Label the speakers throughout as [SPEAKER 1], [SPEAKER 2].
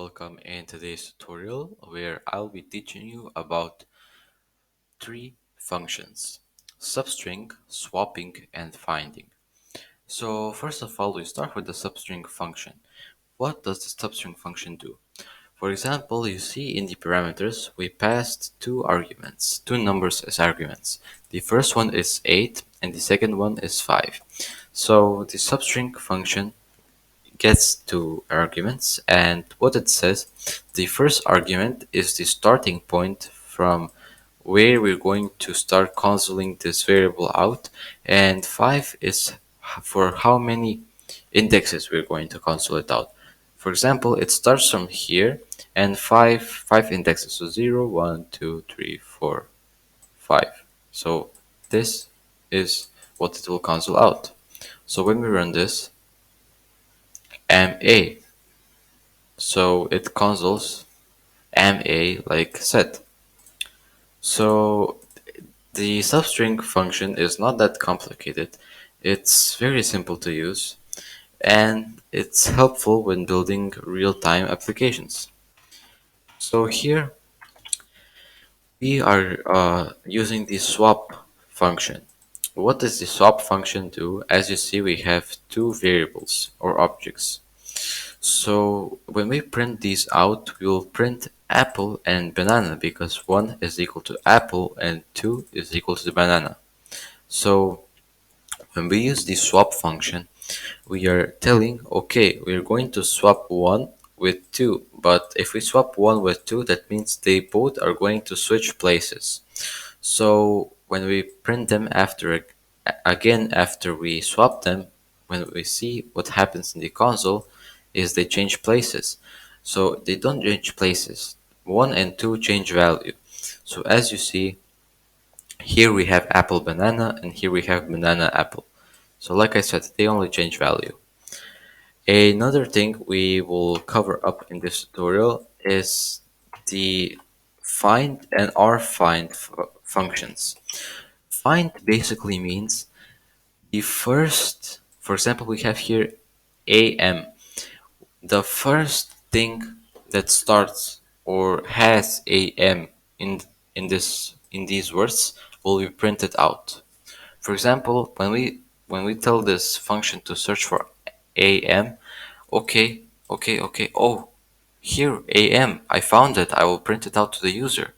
[SPEAKER 1] welcome in today's tutorial where I'll be teaching you about three functions: substring, swapping, and finding. So first of all, we start with the substring function. What does the substring function do? For example, you see in the parameters we passed two arguments, two numbers as arguments. The first one is 8 and the second one is 5. So the substring function gets two arguments, and what it says, the first argument is the starting point from where we're going to start consoling this variable out, and 5 is for how many indexes we're going to console it out. For example, it starts from here and five indexes, so 0, 1, 2, 3, 4, 5. So this is what it will console out. So when we run this, MA, so it consoles MA like said. So the substring function is not that complicated. It's very simple to use and it's helpful when building real-time applications. So here we are using the swap function. What does the swap function do? As you see, we have two variables or objects. So when we print these out, we will print apple and banana because 1 is equal to apple and 2 is equal to the banana. So when we use the swap function, we are telling, okay, we're going to swap 1 with 2, but if we swap 1 with 2, that means they both are going to switch places. So when we print them again after we swap them, when we see what happens in the console is they change places. So they don't change places. 1 and 2 change value. So as you see, here we have apple banana and here we have banana apple. So like I said, they only change value. Another thing we will cover up in this tutorial is the find and rfind functions. Find basically means the first, for example, we have here AM. The first thing that starts or has AM in these words will be printed out. For example, when we tell this function to search for AM, okay, oh, here AM, I found it, I will print it out to the user.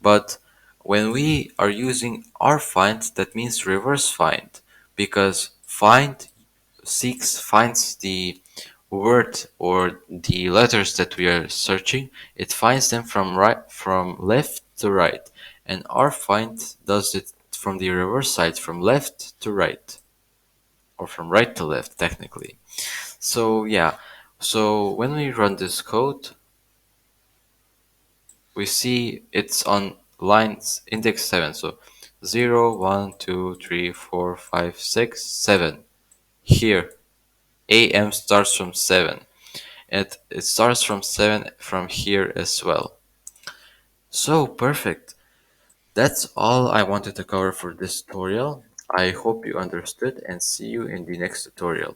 [SPEAKER 1] But when we are using rfind, that means reverse find, because find finds the word or the letters that we are searching. It finds them from left to right, and rfind does it from the reverse side, from left to right, or from right to left technically. So yeah, so when we run this code, we see it's on lines index 7. So 0, 1, 2, 3, 4, 5, 6, 7. Here, AM starts from 7. It starts from 7 from here as well. So perfect. That's all I wanted to cover for this tutorial. I hope you understood and see you in the next tutorial.